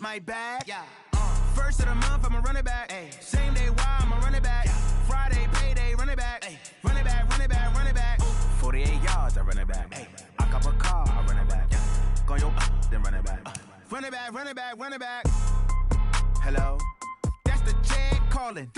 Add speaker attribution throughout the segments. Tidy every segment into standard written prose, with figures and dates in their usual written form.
Speaker 1: my bad. Yeah. First of the month, I'm a running back. Ay. Same day, why I'm a running back. Yeah. Friday, payday, running back. Ay. Running back, running back, running back. Ooh. 48 yards, I run it back. Ay. I cop a car, I run it back. Yeah. Go your then run it back. Run it back, run it back, run it back. Hello? That's the jag calling.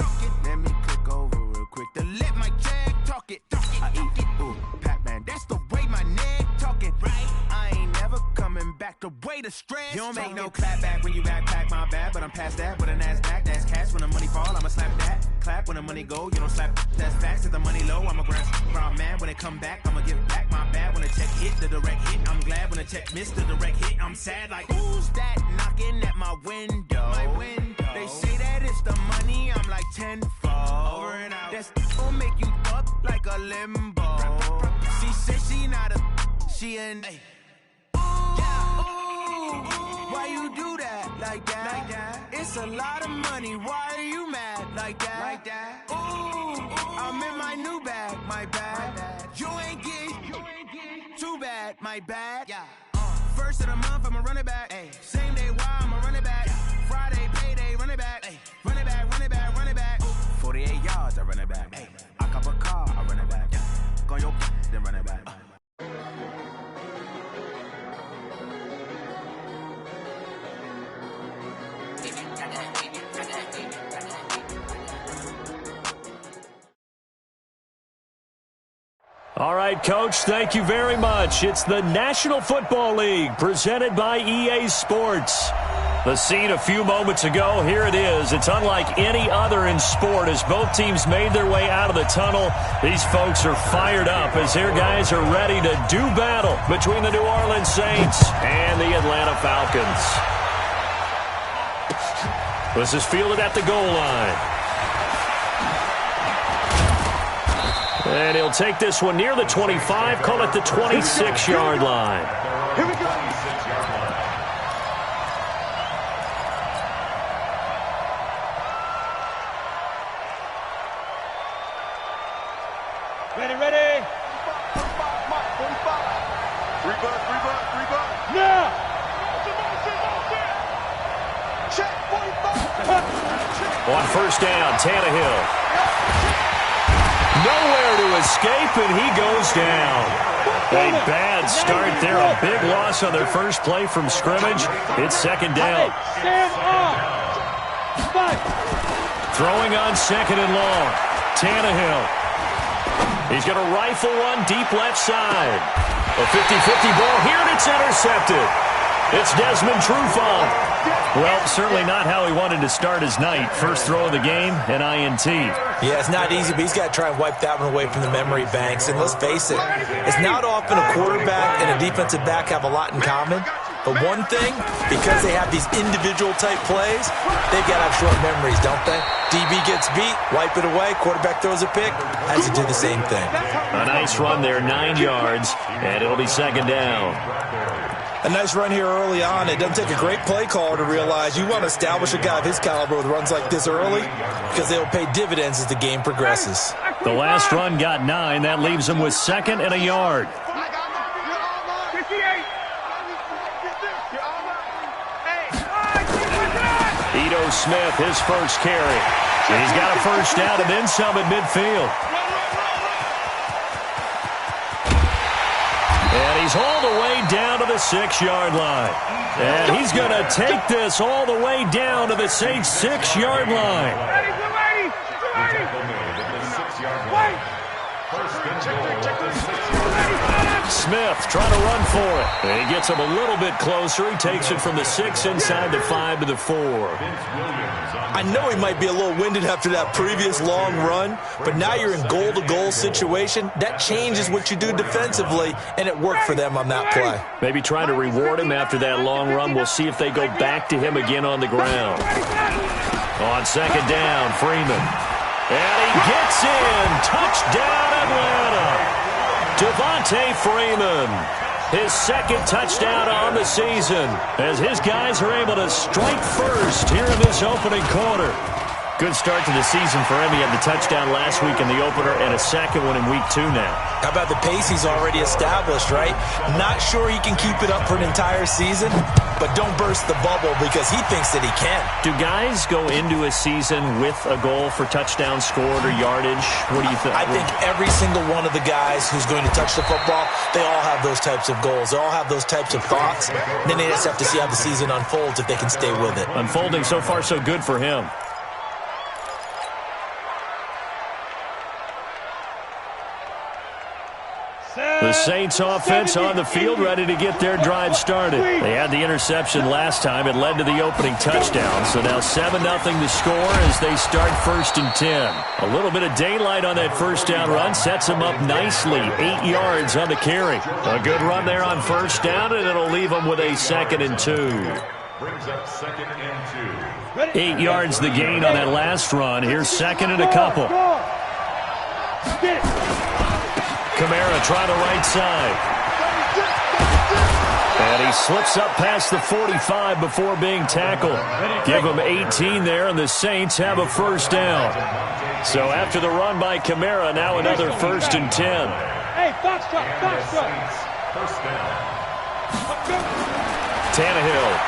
Speaker 1: Let me click over real quick to let my jag talk it. I eat it, ooh, Pac-Man. That's the way my neck talking. Right? I ain't never coming back the way the stress. You don't make no clap back when you backpack my bad, but I'm past that with a NASDAQ. That's cash when the money fall, I'ma slap that. Clap when the money go, you don't slap. That's fast, if the money low, I'ma grab man. When it come back, I'ma give back my bad. When the check hit, the direct hit, I'm glad. When the check missed the direct hit, I'm sad like, who's that knocking at my window? My window. They say that it's the money, I'm like tenfold. Over and out. That's gon' make you up like a limbo. She said she not a, she an, ay. Why you do that like that? Like that? It's a lot of money. Why are you mad like that? Like that? Ooh, I'm in my new bag, my bad. You ain't get too bad, my bad. Yeah. First of the month, I'ma run it back. Ay. Same day, why I'ma run it back. Friday, payday, run it back. Ay. Run it back, run it back, run it back. 48 yards, I run it back. Ay. I cop a car, I run it back. Yeah. Go your then run it back.
Speaker 2: All right, Coach, thank you very much. It's the National Football League presented by EA Sports. The scene a few moments ago, here it is. It's unlike any other in sport as both teams made their way out of the tunnel. These folks are fired up as their guys are ready to do battle between the New Orleans Saints and the Atlanta Falcons. This is fielded at the goal line. And he'll take this one near the 25, call it the 26-yard line.
Speaker 3: Here we go. Ready, ready. 45. Rebound. Now. Check 45.
Speaker 2: On first down, Tannehill. Nowhere to escape, and he goes down. A bad start there. A big loss on their first play from scrimmage. It's second down. Throwing on second and long. Tannehill. He's going to rifle one deep left side. A 50-50 ball here, and it's intercepted. It's Desmond Trufant. Well, certainly not how he wanted to start his night. First throw of the game, an INT.
Speaker 4: Yeah, it's not easy, but he's got to try and wipe that one away from the memory banks. And let's face it, it's not often a quarterback and a defensive back have a lot in common. But one thing, because they have these individual type plays, they've got to have short memories, don't they? DB gets beat, wipe it away, quarterback throws a pick, has to do the same thing.
Speaker 2: A nice run there, 9 yards, and it'll be second down.
Speaker 4: A nice run here early on. It doesn't take a great play caller to realize you want to establish a guy of his caliber with runs like this early because they will pay dividends as the game progresses.
Speaker 2: The last run got 9. That leaves him with second and a yard. Ito Smith, his first carry. He's got a first down and then some at midfield. And he's hauled away down to the 6-yard line. And he's going to take this all the way down to the Saints' 6-yard line. Smith trying to run for it. And he gets him a little bit closer. He takes it from the 6 inside the 5 to the 4.
Speaker 4: I know he might be a little winded after that previous long run, but now you're in goal-to-goal situation. That changes what you do defensively, and it worked for them on that play.
Speaker 2: Maybe trying to reward him after that long run. We'll see if they go back to him again on the ground. On second down, Freeman. And he gets in. Touchdown, Atlanta. Devontae Freeman, his second touchdown on the season, as his guys are able to strike first here in this opening quarter. Good start to the season for him. He had the touchdown last week in the opener and a second one in week 2 now.
Speaker 4: How about the pace he's already established, right? Not sure he can keep it up for an entire season, but don't burst the bubble because he thinks that he can.
Speaker 2: Do guys go into a season with a goal for touchdown scored or yardage? What do you think?
Speaker 4: I think every single one of the guys who's going to touch the football, they all have those types of goals. They all have those types of thoughts. Then they just have to see how the season unfolds if they can stay with it.
Speaker 2: Unfolding so far so good for him. The Saints offense on the field, ready to get their drive started. They had the interception last time. It led to the opening touchdown. So now 7-0 to score as they start 1st and 10. A little bit of daylight on that first down run. Sets them up nicely. 8 yards on the carry. A good run there on 1st down, and it'll leave them with a 2nd and 2.
Speaker 3: Brings up 2nd and 2.
Speaker 2: 8 yards the gain on that last run. Here's 2nd and a couple. Kamara try the right side. And he slips up past the 45 before being tackled. Give him 18 there, and the Saints have a 1st down. So after the run by Kamara, now another 1st and 10.
Speaker 3: Hey, foxtrot. 1st down.
Speaker 2: Tannehill.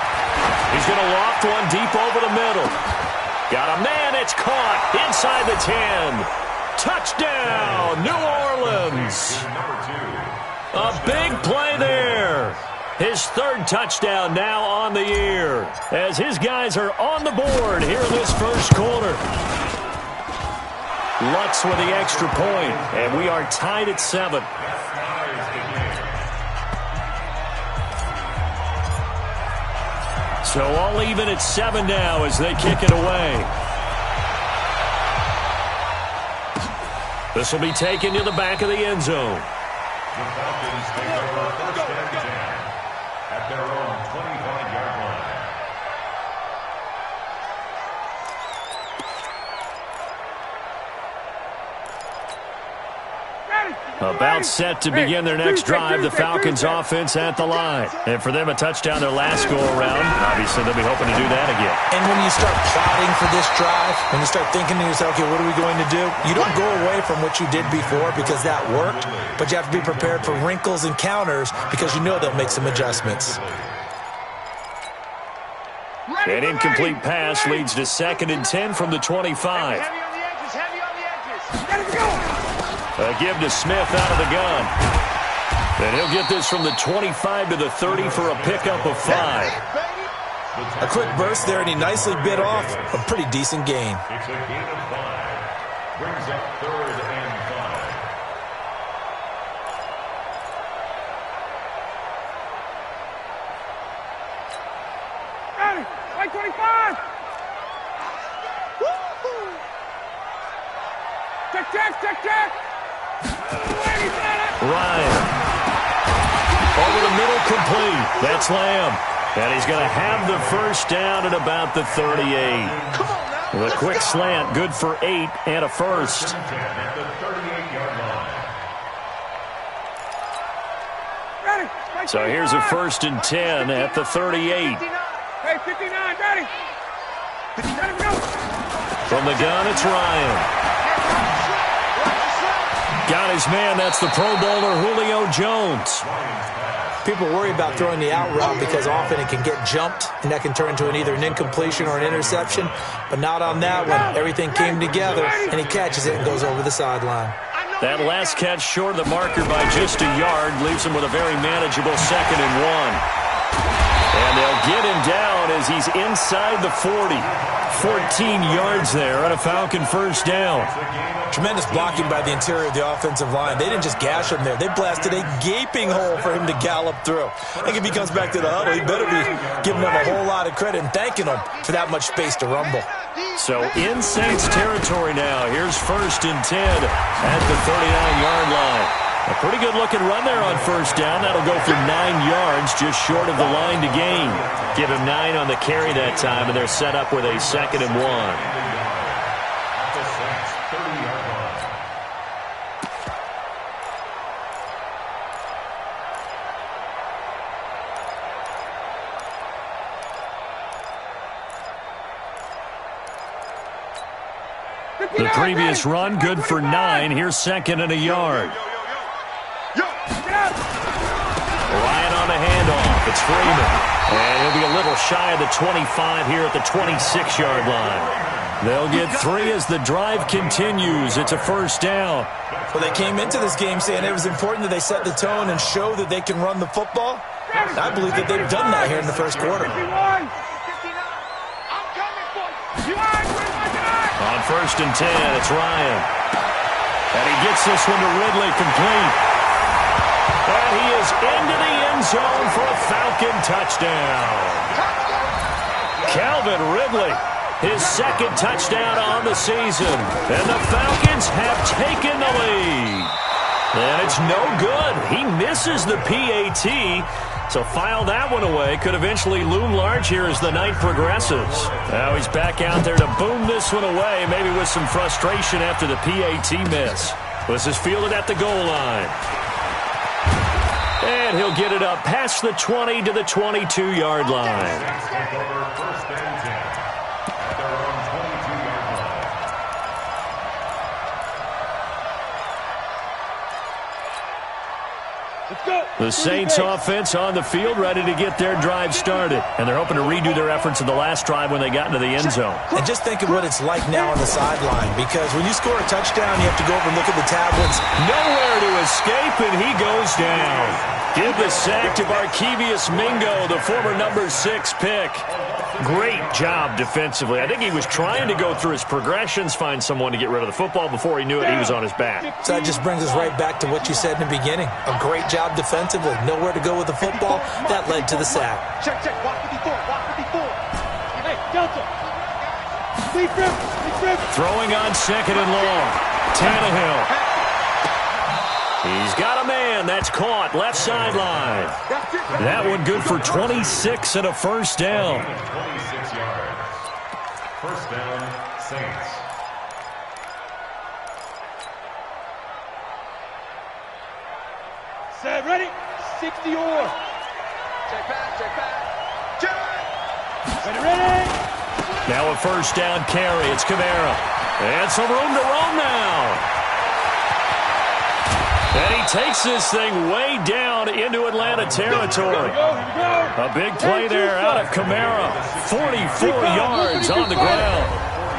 Speaker 2: He's going to loft one deep over the middle. Got a man. It's caught inside the 10. Touchdown, New Orleans. A big play there. His 3rd touchdown now on the year as his guys are on the board here in this 1st quarter. Lutz with the extra point, and we are tied at 7. So all even at 7 now as they kick it away. This will be taken to the back of the end zone.
Speaker 3: The Falcons take over 1st and 10 at their own 25-yard line.
Speaker 2: About set to begin their next drive, the Falcons offense at the line. And for them, a touchdown their last go-around. Obviously, they'll be hoping to do that again.
Speaker 4: And when you start plotting for this drive, when you start thinking to yourself, okay, what are we going to do? You don't go away from what you did before because that worked, but you have to be prepared for wrinkles and counters because you know they'll make some adjustments.
Speaker 2: An incomplete pass leads to 2nd and 10 from the 25.
Speaker 3: Heavy on the edges, heavy on the edges. Let it go.
Speaker 2: A give to Smith out of the gun. And he'll get this from the 25 to the 30 for a pickup of 5.
Speaker 4: A quick burst there, and he nicely bit off a pretty decent gain.
Speaker 3: It's a gain of 5. Brings up 3rd and 5.
Speaker 5: Ready, like 25. Check.
Speaker 2: Ryan. Over the middle, complete. That's Lamb. And he's going to have the 1st down at about the 38. The quick slant, good for 8 and a 1st.
Speaker 3: At the 38-yard line.
Speaker 2: So here's a 1st and 10 at the 38.
Speaker 5: Hey, 59, ready. Let go.
Speaker 2: From the gun, it's Ryan. Got his man. That's the Pro Bowler Julio Jones.
Speaker 4: People worry about throwing the out route because often it can get jumped, and that can turn into either an incompletion or an interception. But not on that one. Everything came together, and he catches it and goes over the sideline.
Speaker 2: That last catch short of the marker by just a yard leaves him with a very manageable 2nd and 1. And they'll get him down as he's inside the 40. 14 yards there on a Falcon 1st down.
Speaker 4: Tremendous blocking by the interior of the offensive line. They didn't just gash him there. They blasted a gaping hole for him to gallop through. I think if he comes back to the huddle, he better be giving them a whole lot of credit and thanking them for that much space to rumble.
Speaker 2: So in Saints territory now. Here's 1st and 10 at the 39-yard line. A pretty good-looking run there on 1st down. That'll go for 9 yards, just short of the line to gain. Give him 9 on the carry that time, and they're set up with a 2nd and 1. The previous run, good for 9. Here's second and a yard. Ryan on the handoff. It's Freeman. And he'll be a little shy of the 25 here at the 26-yard line. They'll get 3 as the drive continues. It's a first down.
Speaker 4: Well, they came into this game saying it was important that they set the tone and show that they can run the football. I believe that they've done that here in the first quarter.
Speaker 2: On first and 10, it's Ryan. And he gets this one to Ridley, complete. And he is into the end zone for a Falcon touchdown. Calvin Ridley, his second touchdown on the season. And the Falcons have taken the lead. And it's no good. He misses the PAT. So file that one away. Could eventually loom large here as the night progresses. Now he's back out there to boom this one away, maybe with some frustration after the PAT miss. This is fielded at the goal line. And he'll get it up past the 20 to the 22-yard line.
Speaker 3: First and 10 at their own 22-yard line.
Speaker 2: The Saints offense on the field, ready to get their drive started. And they're hoping to redo their efforts in the last drive when they got into the end zone.
Speaker 4: And just think of what it's like now on the sideline, because when you score a touchdown, you have to go over and look at the tablets.
Speaker 2: Nowhere to escape, and he goes down. Give the sack to Barkevious Mingo, the former number 6 pick. Great job defensively. I think he was trying to go through his progressions, find someone to get rid of the football. Before he knew it, he was on his back.
Speaker 4: So that just brings us right back to what you said in the beginning. A great job defensively. Nowhere to go with the football. That led to the sack.
Speaker 5: Check, check. Block 54. Block 54. Hey, Delta. Lead grip.
Speaker 2: Throwing on second and long. Tannehill. He's got a man. That's caught. Left sideline. That one good for 26 and a first down.
Speaker 3: 26 yards. First down, Saints.
Speaker 5: Set, ready? 60 or. Check back. Check. Ready.
Speaker 2: Now a first down carry. It's Kamara. And some room to roam now. And he takes this thing way down into Atlanta territory. A big play there out of Kamara. 44 yards on the ground.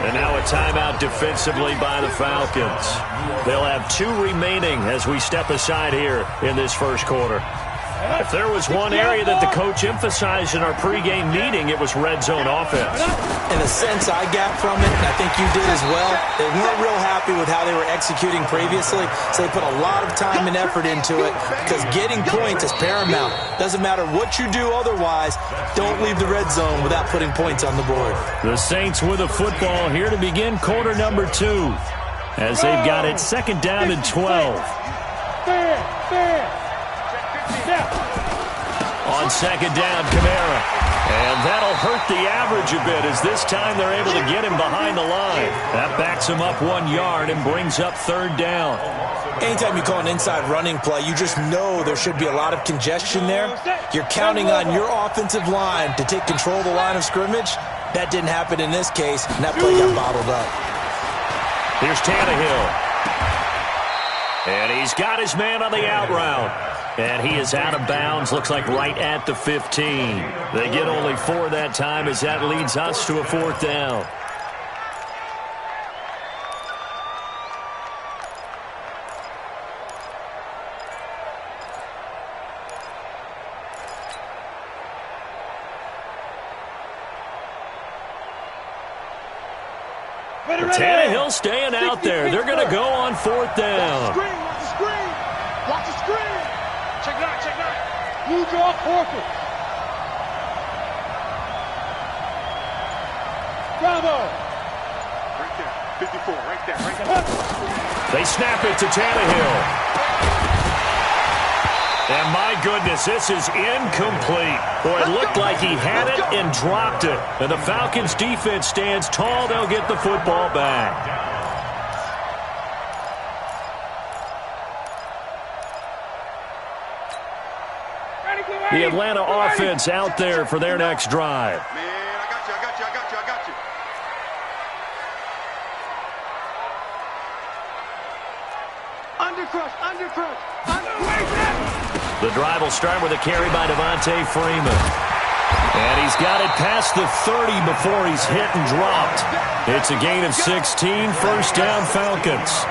Speaker 2: And now a timeout defensively by the Falcons. They'll have 2 remaining as we step aside here in this first quarter. If there was one area that the coach emphasized in our pregame meeting, it was red zone offense.
Speaker 4: In a sense I got from it, and I think you did as well, they weren't real happy with how they were executing previously, so they put a lot of time and effort into it because getting points is paramount. Doesn't matter what you do otherwise, don't leave the red zone without putting points on the board.
Speaker 2: The Saints with a football here to begin quarter number 2 as they've got it second down and 12. On second down, Kamara. And that'll hurt the average a bit as this time they're able to get him behind the line. That backs him up 1 yard and brings up third down.
Speaker 4: Anytime you call an inside running play, you just know there should be a lot of congestion there. You're counting on your offensive line to take control of the line of scrimmage. That didn't happen in this case, and that play got bottled up.
Speaker 2: Here's Tannehill. And he's got his man on the out route. And he is out of bounds, looks like right at the 15. They get only 4 that time as that leads us to a fourth down. Tannehill staying out there. They're going to go on fourth down.
Speaker 5: Watch the screen. Watch the screen. Check it out. Check it out. You draw Porter. Bravo. Right there. 54. Right there. Right there.
Speaker 2: They snap it to Tannehill. And my goodness, this is incomplete. Boy, it looked like he had it and dropped it. And the Falcons defense stands tall. They'll get the football back. The Atlanta offense out there for their next drive.
Speaker 5: Man, I got you.
Speaker 2: The drive will start with a carry by Devontae Freeman. And he's got it past the 30 before he's hit and dropped. It's a gain of 16, first down Falcons.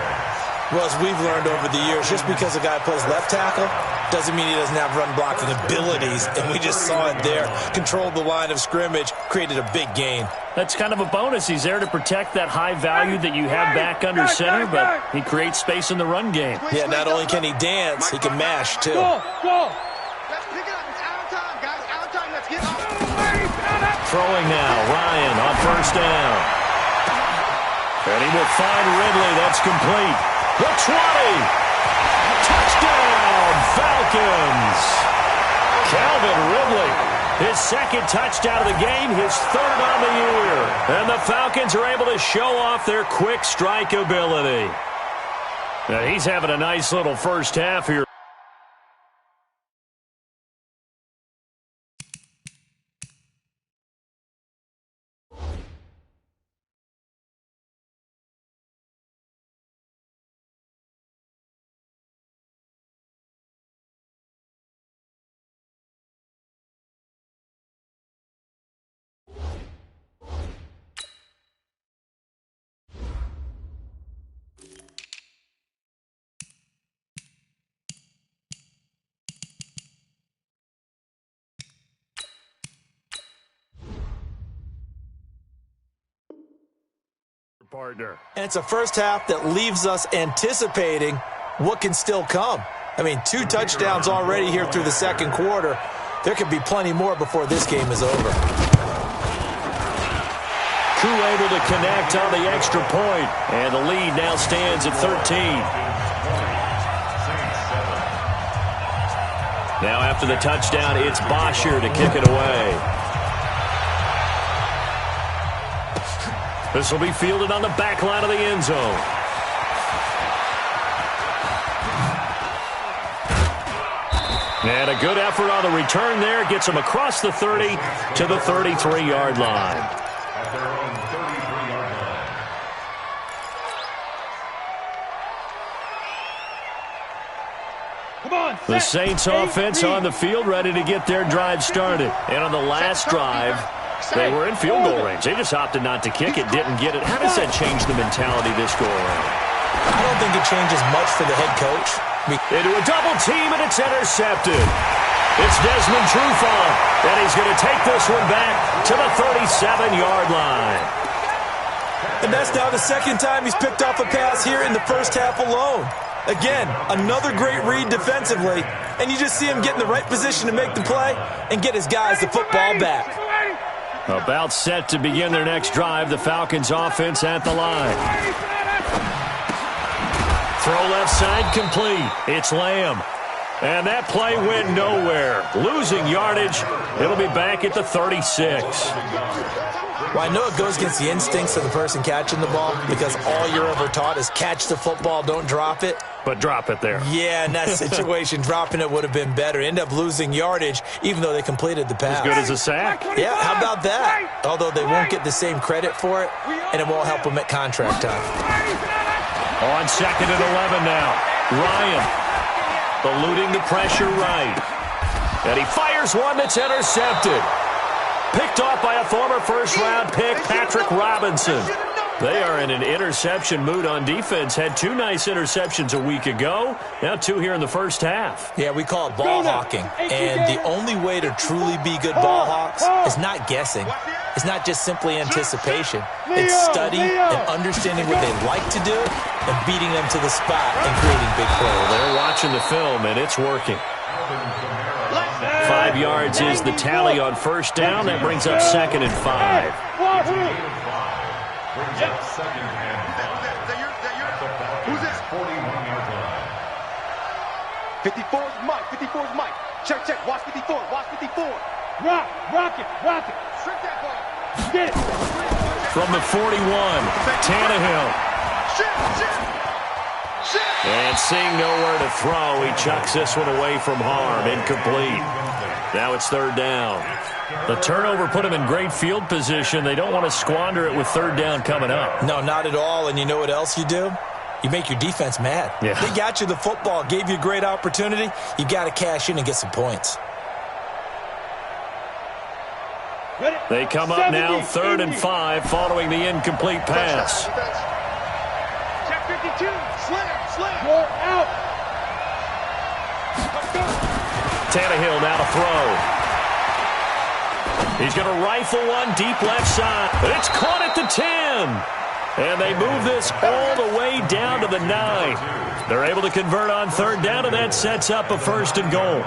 Speaker 4: Well, as we've learned over the years, just because a guy plays left tackle doesn't mean he doesn't have run blocking abilities, and we just saw it there. Controlled the line of scrimmage, created a big gain.
Speaker 2: That's kind of a bonus. He's there to protect that high value that you have back under center, but he creates space in the run game.
Speaker 4: Yeah, not only can he dance, he can mash, too.
Speaker 5: Go!
Speaker 6: Let's pick it up. It's out of time, guys. Out of time. Let's get off.
Speaker 2: Throwing now, Ryan on first down. And he will find Ridley. That's complete. The 20. Touchdown, Falcons. Calvin Ridley, his second touchdown of the game, his third on the year. And the Falcons are able to show off their quick strike ability. Now, he's having a nice little first half here. Partner.
Speaker 4: And it's a first half that leaves us anticipating what can still come. I mean, 2 touchdowns already here through the second quarter. There could be plenty more before this game is over.
Speaker 2: Crew able to connect on the extra point, and the lead now stands at 13. Now after the touchdown, it's Bosher to kick it away. This will be fielded on the back line of the end zone. And a good effort on the return there. Gets him across the 30 to the 33-yard line.
Speaker 3: At their own 33-yard line.
Speaker 5: Come on,
Speaker 2: The
Speaker 5: set.
Speaker 2: Saints offense on the field, ready to get their drive started. And on the last drive, they were in field goal range. They just opted not to kick it, didn't get it. How does that change the mentality this go around?
Speaker 4: I don't think it changes much for the head coach.
Speaker 2: Into a double team, and it's intercepted. It's Desmond Trufant, and he's going to take this one back to the 37-yard line.
Speaker 4: And that's now the second time he's picked off a pass here in the first half alone. Again, another great read defensively, and you just see him get in the right position to make the play and get his guys the football back.
Speaker 2: About set to begin their next drive, the Falcons offense at the line. Throw left side complete. It's Lamb. And that play went nowhere. Losing yardage. It'll be back at the 36.
Speaker 4: Well, I know it goes against the instincts of the person catching the ball because all you're ever taught is catch the football, don't drop it.
Speaker 2: But drop it there.
Speaker 4: Yeah, in that situation, dropping it would have been better. End up losing yardage, even though they completed the pass.
Speaker 2: As good as a sack.
Speaker 4: Yeah, how about that? Although they won't get the same credit for it, and it won't help them at contract time.
Speaker 2: On second and 11 now. Ryan eluding the pressure right. And he fires one that's intercepted. Picked off by a former first-round pick, Patrick Robinson. They are in an interception mood on defense. Had 2 nice interceptions a week ago. Now 2 here in the first half.
Speaker 4: Yeah, we call it ball hawking. And the only way to truly be good ball hawks is not guessing. It's not just simply anticipation. It's study and understanding what they like to do and beating them to the spot and creating big plays.
Speaker 2: They're watching the film, and it's working. 5 yards is the tally on first down. That brings up second and 5.
Speaker 3: Brings up second and 5. Who's this? 41-yard line.
Speaker 5: 54's Mike. 54's Mike. Check. Watch 54. Watch 54. Rock it.
Speaker 6: Trick that ball.
Speaker 5: Get it.
Speaker 2: From the 41, Tannehill. And seeing nowhere to throw, he chucks this one away from harm. Incomplete. Now it's third down. The turnover put him in great field position. They don't want to squander it with third down coming up.
Speaker 4: No, not at all. And you know what else you do? You make your defense mad.
Speaker 2: Yeah.
Speaker 4: They got you the football, gave you a great opportunity. You got to cash in and get some points.
Speaker 2: They come up now 3rd and 5 following the incomplete pass.
Speaker 6: Check 52. Slam.
Speaker 5: You're out.
Speaker 2: Tannehill now to throw. He's going to rifle one deep left side. It's caught at the 10. And they move this all the way down to the 9. They're able to convert on 3rd down, and that sets up a 1st and goal.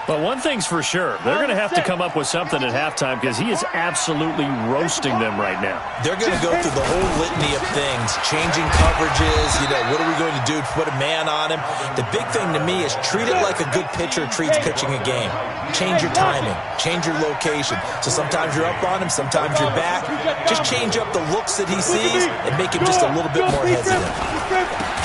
Speaker 2: But one thing's for sure, they're going to have to come up with something at halftime because he is absolutely roasting them right now.
Speaker 4: They're going to go through the whole litany of things, changing coverages, what are we going to do to put a man on him? The big thing to me is treat it like a good pitcher treats pitching a game. Change your timing, change your location. So sometimes you're up on him, sometimes you're back. Just change up the looks that he sees and make him just a little bit more hesitant.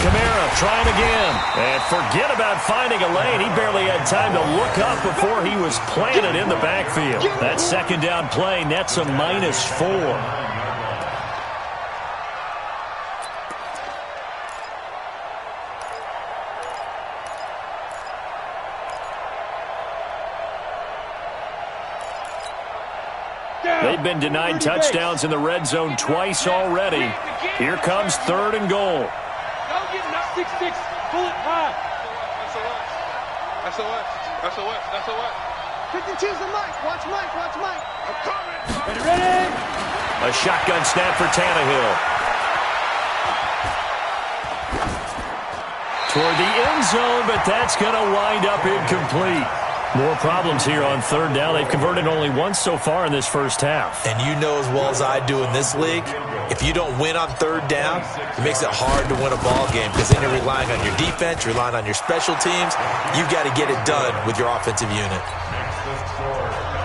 Speaker 2: Kamara trying again. And forget about finding a lane. He barely had time to look up before he was planted in the backfield. That 2nd down play nets a -4. They've been denied touchdowns in the red zone twice already. Here comes 3rd and goal.
Speaker 5: 6-6. Pull it high.
Speaker 6: SOS. 52's the Mike. Watch Mike. I'm coming.
Speaker 5: Ready.
Speaker 2: A shotgun snap for Tannehill. Toward the end zone, but that's going to wind up incomplete. More problems here on 3rd down. They've converted only once so far in this first half.
Speaker 4: And you know as well as I do in this league, if you don't win on 3rd down, it makes it hard to win a ball game because then you're relying on your defense, you're relying on your special teams. You've got to get it done with your offensive unit.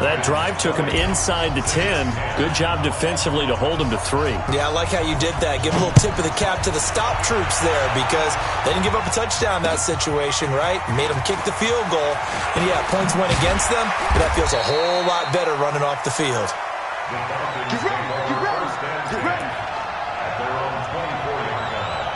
Speaker 2: That drive took him inside the 10. Good job defensively to hold him to 3.
Speaker 4: Yeah, I like how you did that. Give a little tip of the cap to the stop troops there because they didn't give up a touchdown in that situation, right? Made them kick the field goal. And, yeah, points went against them, but that feels a whole lot better running off the field.
Speaker 6: Get ready.
Speaker 3: At their own 24-yard line.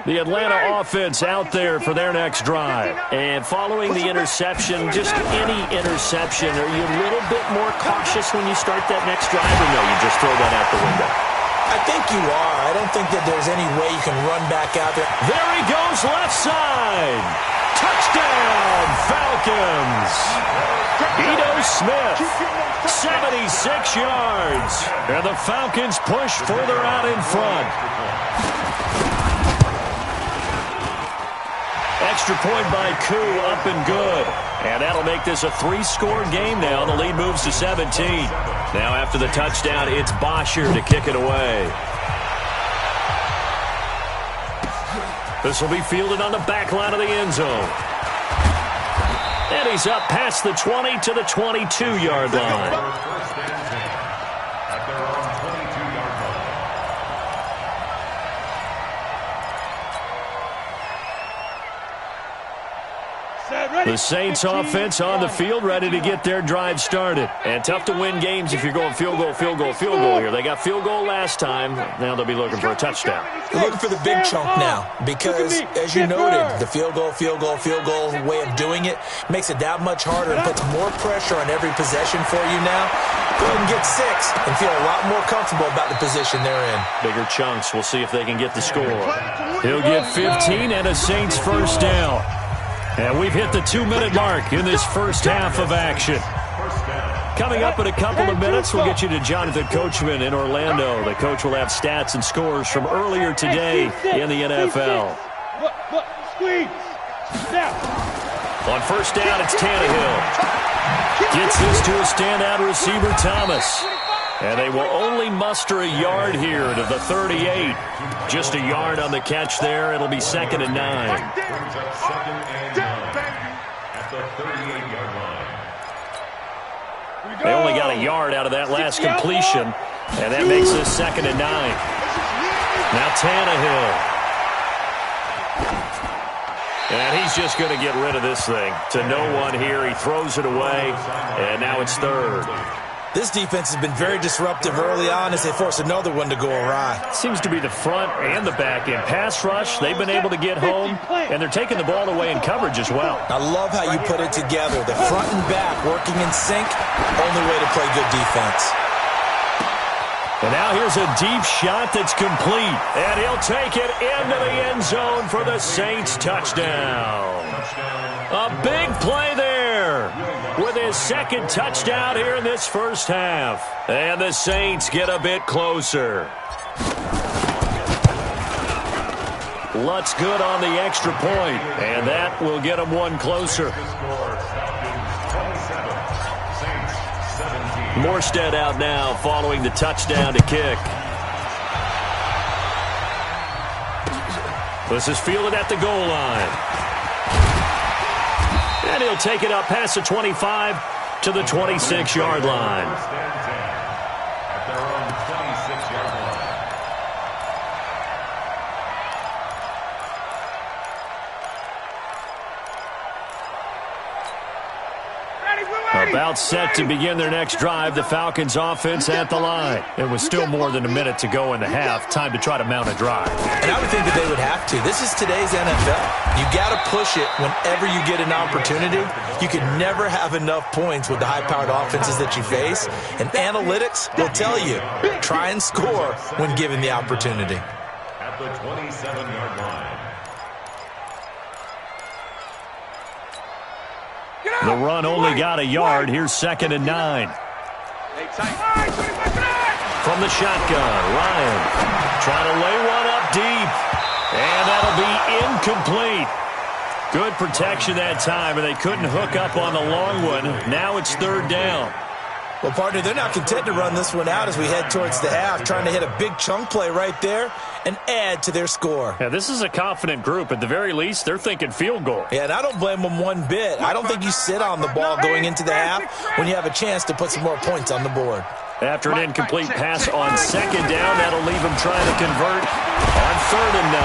Speaker 2: The Atlanta offense out there for their next drive. And following the interception, just any interception, are you a little bit more cautious when you start that next drive, or no, you just throw that out the window?
Speaker 4: I think you are. I don't think that there's any way you can run back out there.
Speaker 2: There he goes, left side. Touchdown, Falcons. Ito Smith, 76 yards. And the Falcons push further out in front. Extra point by Koo, up and good. And that'll make this a 3-score game now. The lead moves to 17. Now after the touchdown, it's Bosher to kick it away. This will be fielded on the back line of the end zone. And he's up past the 20 to the 22-yard line. The Saints offense on the field, ready to get their drive started. And tough to win games if you're going field goal here. They got field goal last time. Now they'll be looking for a touchdown.
Speaker 4: They're looking for the big chunk now because, as you noted, the field goal way of doing it makes it that much harder and puts more pressure on every possession for you now. Go ahead and get 6 and feel a lot more comfortable about the position they're in.
Speaker 2: Bigger chunks. We'll see if they can get the score. He'll get 15 and a Saints first down. And we've hit the 2-minute mark in this first half of action. Coming up in a couple of minutes, we'll get you to Jonathan Coachman in Orlando. The coach will have stats and scores from earlier today in the NFL.
Speaker 5: Squeeze.
Speaker 2: On first down, it's Tannehill. Gets this to a standout receiver, Thomas. And they will only muster a yard here to the 38. Just a yard on the catch there. It'll be 2nd and 9. They only got a yard out of that last completion. And that makes this 2nd and 9. Now Tannehill. And he's just going to get rid of this thing. To no one here. He throws it away. And now it's 3rd.
Speaker 4: This defense has been very disruptive early on as they force another one to go awry.
Speaker 2: Seems to be the front and the back end. Pass rush, they've been able to get home, and they're taking the ball away in coverage as well.
Speaker 4: I love how you put it together. The front and back working in sync, only way to play good defense.
Speaker 2: And now here's a deep shot that's complete. And he'll take it into the end zone for the Saints touchdown. A big play there with his 2nd touchdown here in this first half. And the Saints get a bit closer. Lutz good on the extra point, and that will get them one closer. Morstead out now following the touchdown to kick. This is fielded at the goal line. And he'll take it up past the 25 to the 26-yard line.
Speaker 3: At their own 26-yard line.
Speaker 2: About set to begin their next drive, the Falcons offense at the line. It was still more than a minute to go in the half. Time to try to mount a drive.
Speaker 4: And I would think that they would have to. This is today's NFL. You got to push it whenever you get an opportunity. You can never have enough points with the high-powered offenses that you face. And analytics will tell you, try and score when given the opportunity.
Speaker 3: At the 27-yard line.
Speaker 2: The run only got a yard. Here's 2nd and 9. From the shotgun, Ryan trying to lay one up deep. And that'll be incomplete. Good protection that time, and they couldn't hook up on the long one. Now it's 3rd down.
Speaker 4: Well, partner, they're not content to run this one out as we head towards the half, trying to hit a big chunk play right there and add to their score.
Speaker 2: Yeah, this is a confident group. At the very least, they're thinking field goal.
Speaker 4: Yeah, and I don't blame them one bit. I don't think you sit on the ball going into the half when you have a chance to put some more points on the board.
Speaker 2: After an incomplete pass on 2nd down, that'll leave him trying to convert on 3rd and 9.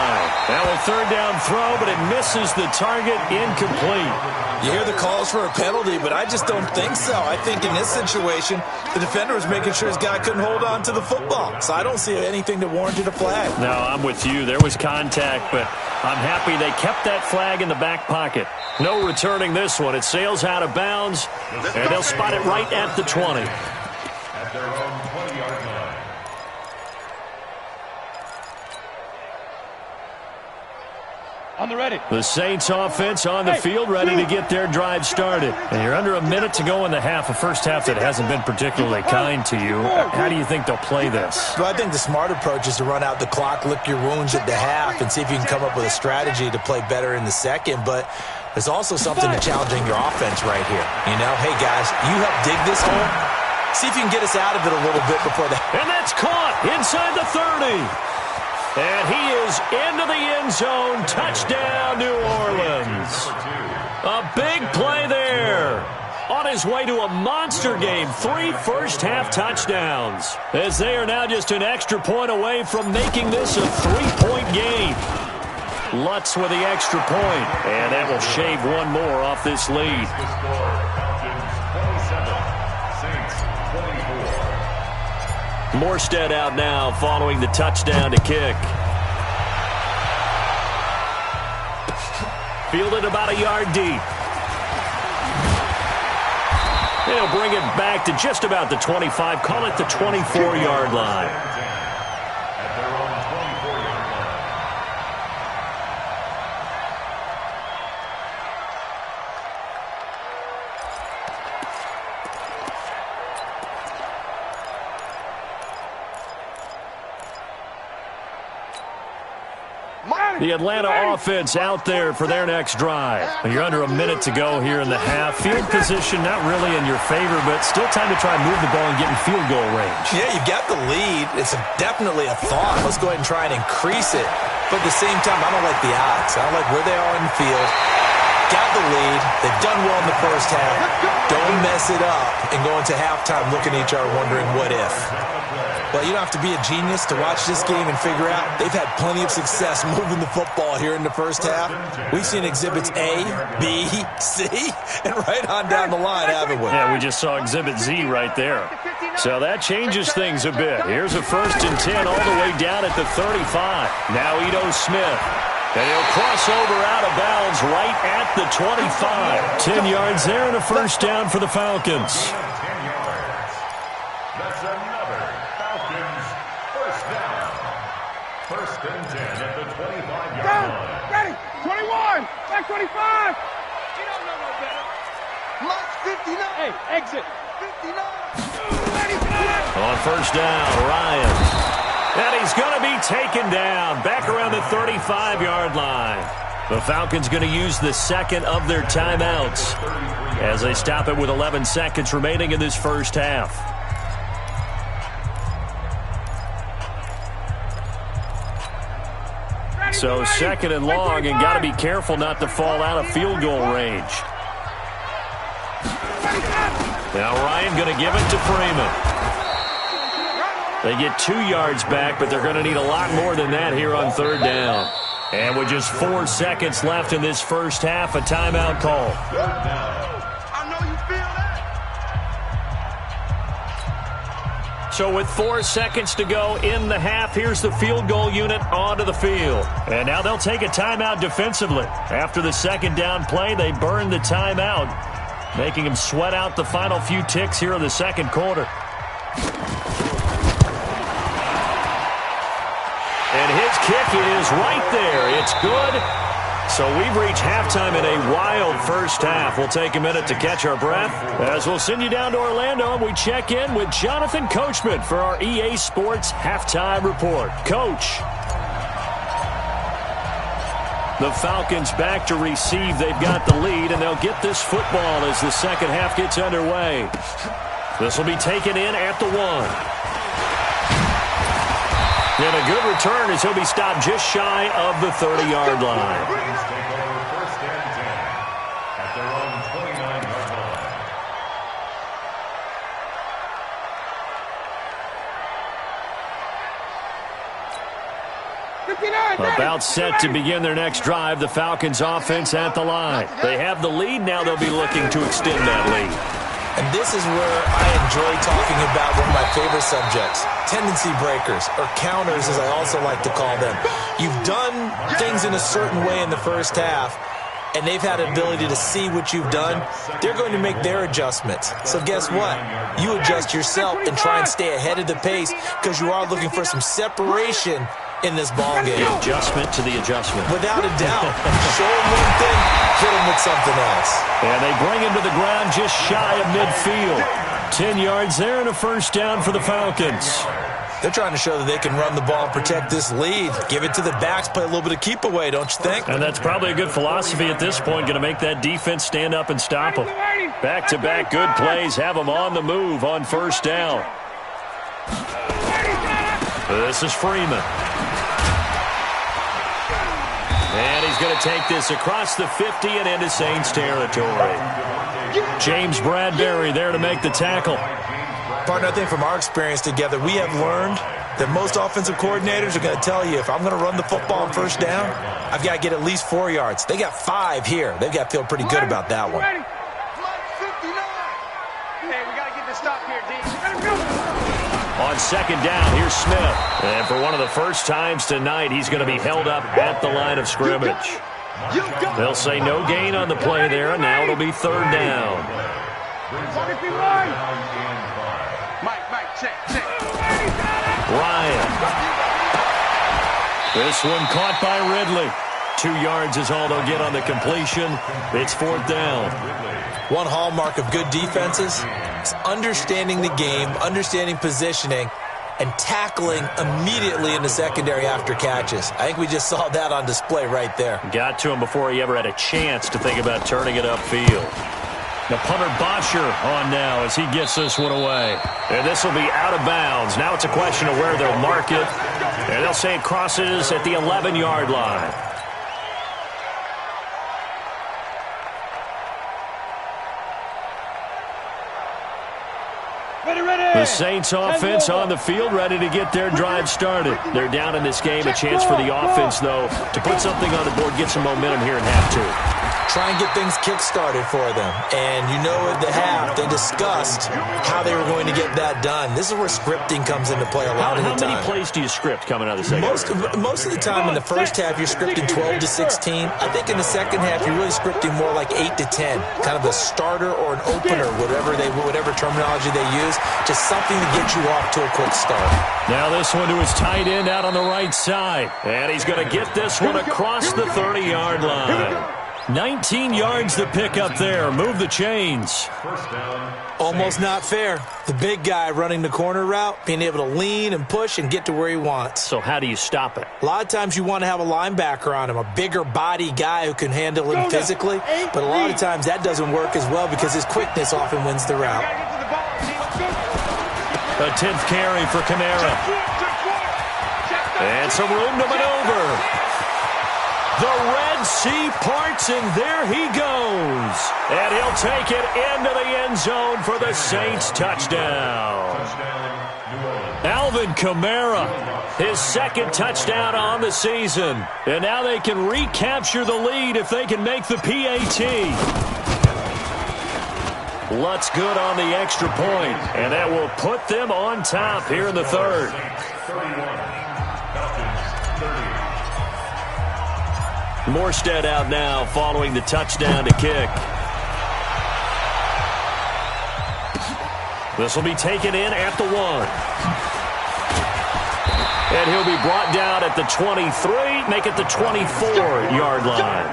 Speaker 2: Now a 3rd down throw, but it misses the target, incomplete.
Speaker 4: You hear the calls for a penalty, but I just don't think so. I think in this situation, the defender was making sure his guy couldn't hold on to the football. So I don't see anything that warranted a flag.
Speaker 2: No, I'm with you. There was contact, but I'm happy they kept that flag in the back pocket. No returning this one. It sails out of bounds, and they'll spot it right at the 20.
Speaker 3: At their own 20-yard line.
Speaker 5: On the ready.
Speaker 2: The Saints offense on the field, ready to get their drive started. And you're under a minute to go in the half, a first half that hasn't been particularly kind to you. How do you think they'll play this?
Speaker 4: Well, I think the smart approach is to run out the clock, lick your wounds at the half, and see if you can come up with a strategy to play better in the second. But there's also something to challenging your offense right here. You know, hey, guys, you help dig this hole. See if you can get us out of it a little bit before the...
Speaker 2: And that's caught inside the 30. And he is into the end zone. Touchdown, New Orleans. A big play there. On his way to a monster game. 3 first-half touchdowns. As they are now just an extra point away from making this a 3-point game. Lutz with the extra point. And that will shave one more off this lead. Morstead out now following the touchdown to kick. Fielded about a yard deep. He'll bring it back to just about the 25. Call it the 24-yard line.
Speaker 3: At their own 24-yard line.
Speaker 2: The Atlanta offense out there for their next drive. You're under a minute to go here in the half. Field position not really in your favor, but still time to try and move the ball and get in field goal range.
Speaker 4: Yeah, you got the lead. It's definitely a thought. Let's go ahead and try and increase it. But at the same time, I don't like the odds. I don't like where they are in the field. got the lead. They've done well in the first half. Don't mess it up and go into halftime looking at each other wondering what if. Well, you don't have to be a genius to watch this game and figure out they've had plenty of success moving the football here in the first half. We've seen exhibits A, B, C, and right on down the line, haven't we?
Speaker 2: Yeah, we just saw exhibit Z right there. So that changes things a bit. Here's a 1st and 10 all the way down at the 35. Now Ito Smith. And he'll cross over out of bounds right at the 25. 10 yards there and a first down for the Falcons.
Speaker 3: 10 yards. That's another Falcons first down. 1st and 10 at the 25-yard line.
Speaker 5: Ready. 21. Back 25. You don't know no better.
Speaker 6: Mike's 59.
Speaker 5: Hey, exit.
Speaker 6: 59.
Speaker 2: On first down, Ryan. And he's going to be taken down back around the 35-yard line. The Falcons going to use the second of their timeouts as they stop it with 11 seconds remaining in this first half. So 2nd and long, and got to be careful not to fall out of field goal range. Now Ryan going to give it to Freeman. They get 2 yards back, but they're going to need a lot more than that here on 3rd down. And with just 4 seconds left in this first half, a timeout call.
Speaker 6: I know you feel that.
Speaker 2: So with 4 seconds to go in the half, here's the field goal unit onto the field. And now they'll take a timeout defensively. After the 2nd down play, they burn the timeout, making them sweat out the final few ticks here in the 2nd quarter. And his kick is right there. It's good. So we've reached halftime in a wild first half. We'll take a minute to catch our breath as we'll send you down to Orlando and we check in with Jonathan Coachman for our EA Sports Halftime Report. Coach. The Falcons back to receive. They've got the lead, and they'll get this football as the second half gets underway. This will be taken in at the 1. And a good return as he'll be stopped just shy of the 30-yard line.
Speaker 3: Take over 1st and 10 at their own 29-yard line.
Speaker 2: About set to begin their next drive, the Falcons offense at the line. They have the lead. Now they'll be looking to extend that lead.
Speaker 4: And this is where I enjoy talking about one of my favorite subjects, tendency breakers, or counters as I also like to call them. You've done things in a certain way in the first half, and they've had an ability to see what you've done. They're going to make their adjustments. So guess what? You adjust yourself and try and stay ahead of the pace because you are looking for some separation in this ball game.
Speaker 2: The adjustment to the adjustment.
Speaker 4: Without a doubt. Show him one thing, hit him with something else.
Speaker 2: And they bring him to the ground just shy of midfield. 10 yards there and a first down for the Falcons.
Speaker 4: They're trying to show that they can run the ball and protect this lead. Give it to the backs, play a little bit of keep away, don't you think?
Speaker 2: And that's probably a good philosophy at this point, going to make that defense stand up and stop them. Back-to-back good plays have them on the move on first down. This is Freeman. And he's going to take this across the 50 and into Saints territory. James Bradbury there to make the tackle.
Speaker 4: Partner, I think from our experience together, we have learned that most offensive coordinators are going to tell you, if I'm going to run the football on first down, I've got to get at least 4 yards. They got 5 here. They've got to feel pretty good about that one.
Speaker 6: Hey, we got to get this stop here, D.
Speaker 2: On second down, here's Smith. And for one of the first times tonight, he's going to be held up at the line of scrimmage. They'll say no gain on the play there, and now it'll be third down.
Speaker 6: Mike, check.
Speaker 2: Ryan. This one caught by Ridley. 2 yards is all they'll get on the completion. It's fourth down.
Speaker 4: One hallmark of good defenses is understanding the game, understanding positioning, and tackling immediately in the secondary after catches. I think we just saw that on display right there.
Speaker 2: Got to him before he ever had a chance to think about turning it upfield. The punter Bosher on now as he gets this one away. And this will be out of bounds. Now it's a question of where they'll mark it. And they'll say it crosses at the 11-yard line. The Saints offense on the field, ready to get their drive started. They're down in this game. A chance for the offense, though, to put something on the board, get some momentum here in half two.
Speaker 4: Try and get things kick-started for them. And you know at the half, they discussed how they were going to get that done. This is where scripting comes into play a lot of the time.
Speaker 2: How many plays do you script coming out of the second half?
Speaker 4: Most of the time in the first half, you're scripting 12 to 16. I think in the second half, you're really scripting more like 8 to 10. Kind of a starter or an opener, whatever terminology they use. Just something to get you off to a quick start.
Speaker 2: Now this one to his tight end out on the right side. And he's going to get this one across the 30-yard line. 19 yards to pick up there. Move the chains.
Speaker 4: Almost not fair. The big guy running the corner route, being able to lean and push and get to where he wants.
Speaker 2: So how do you stop it?
Speaker 4: A lot of times you want to have a linebacker on him, a bigger body guy who can handle him physically. But a lot of times that doesn't work as well because his quickness often wins the route.
Speaker 2: A 10th carry for Kamara. And some room to maneuver. The Red Sea parts, and there he goes. And he'll take it into the end zone for the Saints touchdown. Alvin Kamara, his second touchdown on the season. And now they can recapture the lead if they can make the PAT. Lutz good on the extra point, and that will put them on top here in the third. Morstead out now following the touchdown to kick. This will be taken in at the 1. And he'll be brought down at the 23, make it the 24-yard line.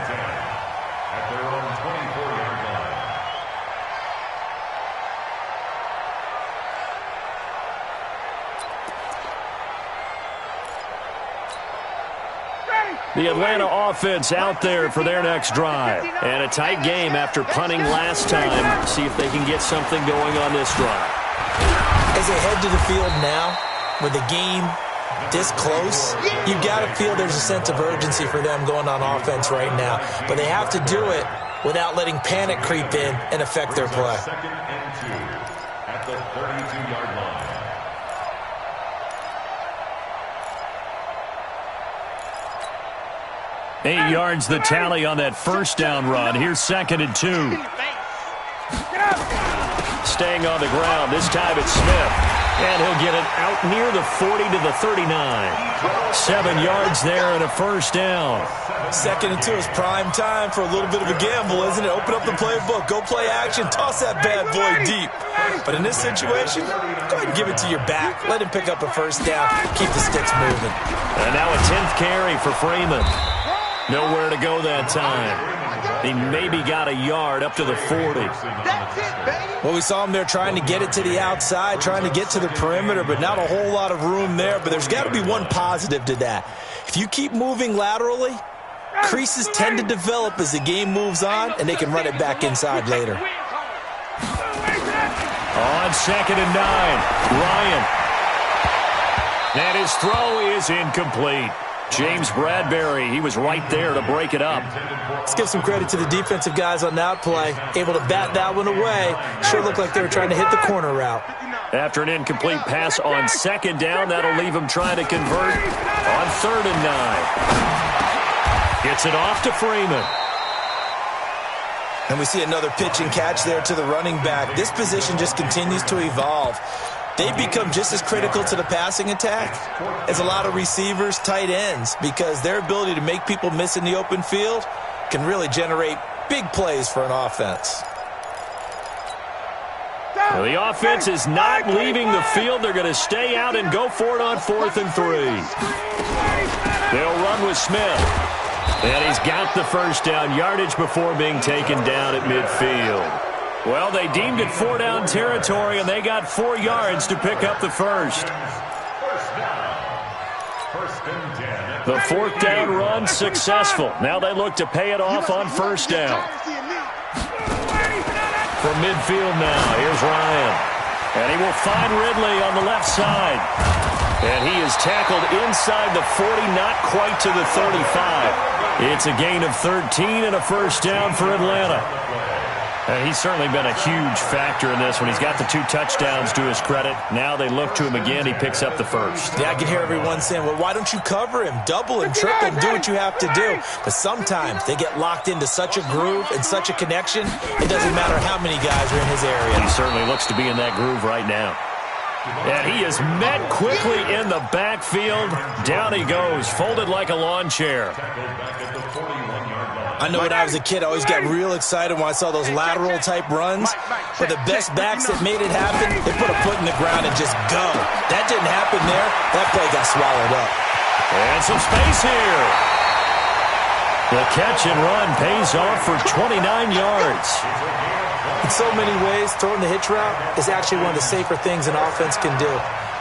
Speaker 2: The Atlanta offense out there for their next drive. And a tight game after punting last time. See if they can get something going on this drive.
Speaker 4: As they head to the field now, with the game this close, you've got to feel there's a sense of urgency for them going on offense right now. But they have to do it without letting panic creep in and affect their play.
Speaker 3: Second and 2 at the 32-yard line.
Speaker 2: Eight yards the tally on that first down run. Here's second and 2. Staying on the ground. This time it's Smith. And he'll get it out near the 40 to the 39. 7 yards there and a first down.
Speaker 4: Second and 2 is prime time for a little bit of a gamble, isn't it? Open up the playbook. Go play action. Toss that bad boy deep. But in this situation, go ahead and give it to your back. Let him pick up a first down. Keep the sticks moving.
Speaker 2: And now a 10th carry for Freeman. Nowhere to go that time. He maybe got a yard up to the 40.
Speaker 4: Well, we saw him there trying to get it to the outside, trying to get to the perimeter, but not a whole lot of room there. But there's got to be one positive to that. If you keep moving laterally, creases tend to develop as the game moves on, and they can run it back inside later.
Speaker 2: On second and 9, Ryan. And his throw is incomplete. James Bradbury, he was right there to break it up.
Speaker 4: Let's give some credit to the defensive guys on that play. Able to bat that one away. Sure looked like they were trying to hit the corner route.
Speaker 2: After an incomplete pass on second down, that'll leave him trying to convert on third and 9. Gets it off to Freeman.
Speaker 4: And we see another pitch and catch there to the running back. This position just continues to evolve. They become just as critical to the passing attack as a lot of receivers, tight ends, because their ability to make people miss in the open field can really generate big plays for an offense.
Speaker 2: Well, the offense is not leaving the field. They're going to stay out and go for it on 4th and 3. They'll run with Smith. And he's got the first down yardage before being taken down at midfield. Well, they deemed it 4 down territory, and they got 4 yards to pick up the first. The 4th down run successful. Now they look to pay it off on first down. From midfield now, here's Ryan. And he will find Ridley on the left side. And he is tackled inside the 40, not quite to the 35. It's a gain of 13 and a first down for Atlanta. He's certainly been a huge factor in this one. He's got the 2 touchdowns to his credit. Now they look to him again. He picks up the first.
Speaker 4: Yeah, I can hear everyone saying, well, why don't you cover him, double him, triple him, do what you have to do. But sometimes they get locked into such a groove and such a connection, it doesn't matter how many guys are in his area.
Speaker 2: He certainly looks to be in that groove right now. And he is met quickly in the backfield. Down he goes, folded like a lawn chair.
Speaker 4: I know when I was a kid, I always got real excited when I saw those lateral-type runs. But the best backs that made it happen, they put a foot in the ground and just go. That didn't happen there. That play got swallowed up.
Speaker 2: And some space here. The catch and run pays off for 29 yards.
Speaker 4: In so many ways, throwing the hitch route is actually one of the safer things an offense can do.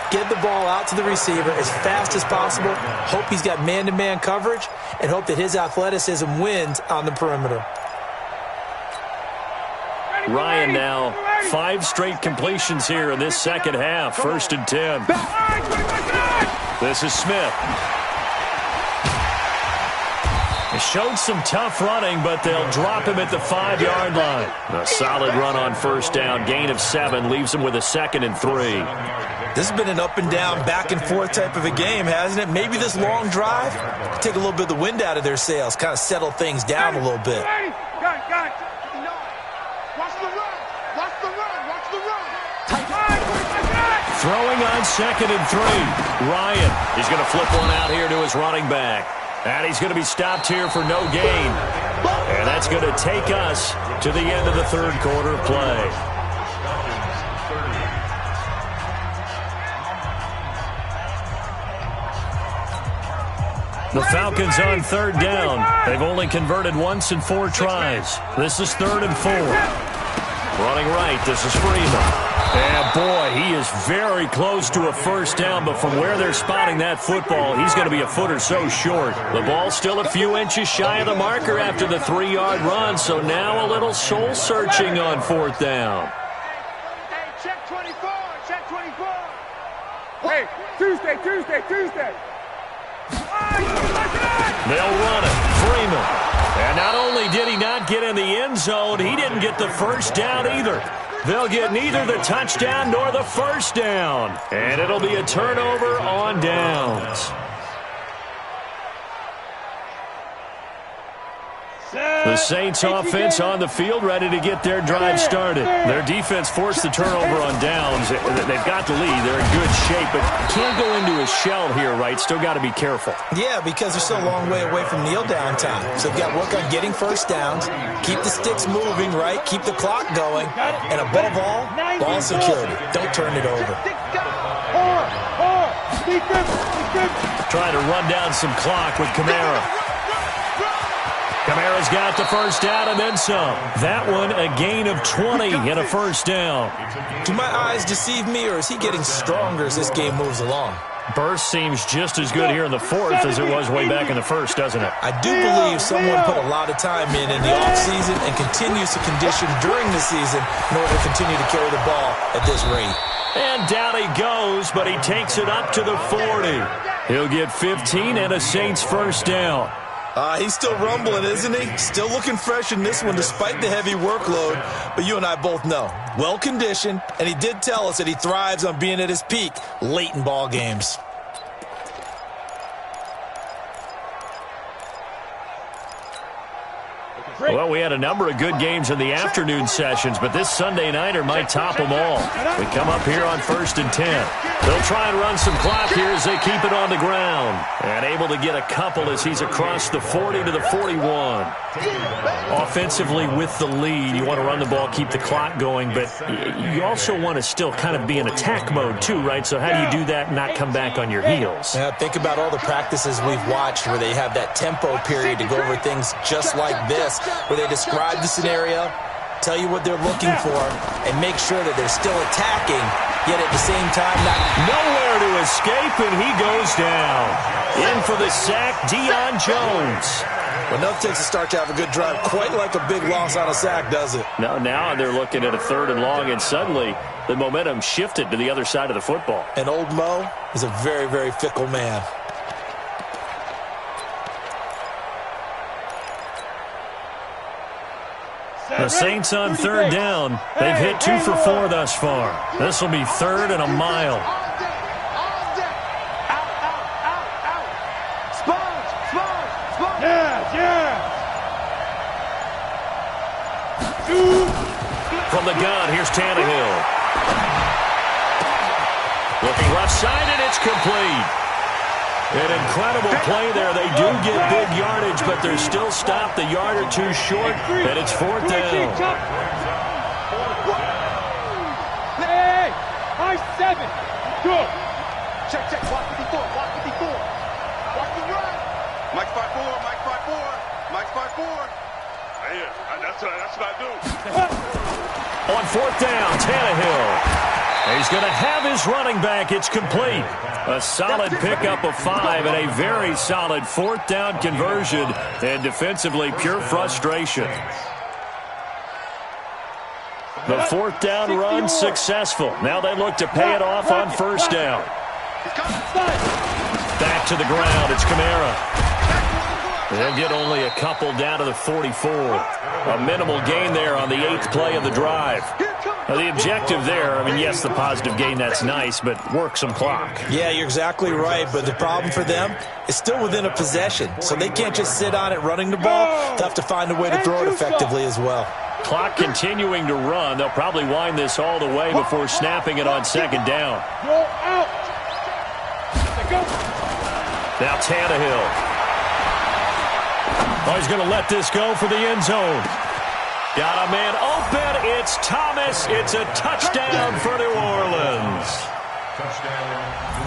Speaker 4: Get the ball out to the receiver as fast as possible, hope he's got man-to-man coverage, and hope that his athleticism wins on the perimeter.
Speaker 2: Ryan now 5 straight completions here in this second half. 1st and 10. This is Smith. He showed some tough running, but they'll drop him at the 5-yard line. A solid run on 1st down. Gain of 7 leaves him with a 2nd and 3.
Speaker 4: This has been an up-and-down, back-and-forth type of a game, hasn't it? Maybe this long drive could take a little bit of the wind out of their sails, kind of settle things down a little bit.
Speaker 2: Throwing on 2nd and 3. Ryan, he's going to flip one out here to his running back. And he's going to be stopped here for no gain. And that's going to take us to the end of the 3rd quarter of play. The Falcons on 3rd down. They've only converted once in 4 tries. This is 3rd and 4. Running right, this is Freeman. And, boy, he is very close to a 1st down, but from where they're spotting that football, he's going to be a foot or so short. The ball's still a few inches shy of the marker after the 3-yard run, so now a little soul-searching on 4th down.
Speaker 6: Hey, check 24, check 24. Hey, Tuesday.
Speaker 2: They'll run it. Freeman. And not only did he not get in the end zone, he didn't get the 1st down either. They'll get neither the touchdown nor the 1st down. And it'll be a turnover on downs. The Saints offense on the field ready to get their drive started. Their defense forced the turnover on downs. They've got the lead. They're in good shape, but can't go into a shell here, right? Still got to be careful.
Speaker 4: Yeah, because they're still a long way away from kneel down time. So they've got to work on getting 1st downs, keep the sticks moving, right? Keep the clock going. And above all, ball security. Don't turn it over.
Speaker 2: Trying to run down some clock with Kamara. Kamara's got the 1st down and then some. That one a gain of 20 and a 1st down.
Speaker 4: Do my eyes deceive me, or is he getting stronger as this game moves along?
Speaker 2: Burst seems just as good here in the 4th as it was way back in the 1st, doesn't it?
Speaker 4: I do believe someone put a lot of time in the offseason and continues to condition during the season in order to continue to carry the ball at this rate.
Speaker 2: And down he goes, but he takes it up to the 40. He'll get 15 and a Saints 1st down.
Speaker 4: He's still rumbling, isn't he? Still looking fresh in this one despite the heavy workload. But you and I both know, well-conditioned, and he did tell us that he thrives on being at his peak late in ball games.
Speaker 2: Well, we had a number of good games in the afternoon sessions, but this Sunday nighter might top them all. We come up here on 1st and 10. They'll try and run some clock here as they keep it on the ground. And able to get a couple as he's across the 40 to the 41. Offensively with the lead, you want to run the ball, keep the clock going, but you also want to still kind of be in attack mode too, right? So how do you do that and not come back on your heels?
Speaker 4: Yeah, think about all the practices we've watched where they have that tempo period to go over things just like this, where they describe the scenario, tell you what they're looking for, and make sure that they're still attacking, yet at the same time not
Speaker 2: nowhere to escape, and he goes down. In for the sack, Deion Jones.
Speaker 4: Well, nothing takes a start to have a good drive quite like a big loss on a sack, does it?
Speaker 2: No, now they're looking at a 3rd and long, and suddenly the momentum shifted to the other side of the football.
Speaker 4: And old Mo is a very, very fickle man.
Speaker 2: The Saints on third down. They've hit 2 for 4 thus far. This will be 3rd and a mile. From the gun, here's Tannehill. Looking left side, and it's complete. An incredible play there. They do get big yardage, but they're still stopped a yard or 2 short, and it's 4th down.
Speaker 5: Hey, high 7. Good. Check, block 54, block 54. Watch the run.
Speaker 6: Mike 5-4, Mike 5-4, Mike 5-4. Yeah, that's what I do.
Speaker 2: On 4th down, Tannehill. He's going to have his running back. It's complete. A solid pickup of 5 and a very solid 4th down conversion. And defensively, pure frustration. The 4th down run successful. Now they look to pay it off on 1st down. Back to the ground. It's Kamara. They'll get only a couple down to the 44. A minimal gain there on the 8th play of the drive. Now, the objective there, I mean, yes, the positive gain, that's nice, but work some clock.
Speaker 4: Yeah, you're exactly right, but the problem for them is still within a possession, so they can't just sit on it running the ball. They'll have to find a way to throw it effectively as well.
Speaker 2: Clock continuing to run. They'll probably wind this all the way before snapping it on 2nd down. Now Tannehill. Oh, he's going to let this go for the end zone. Got a man open. It's Thomas. It's a touchdown for New Orleans.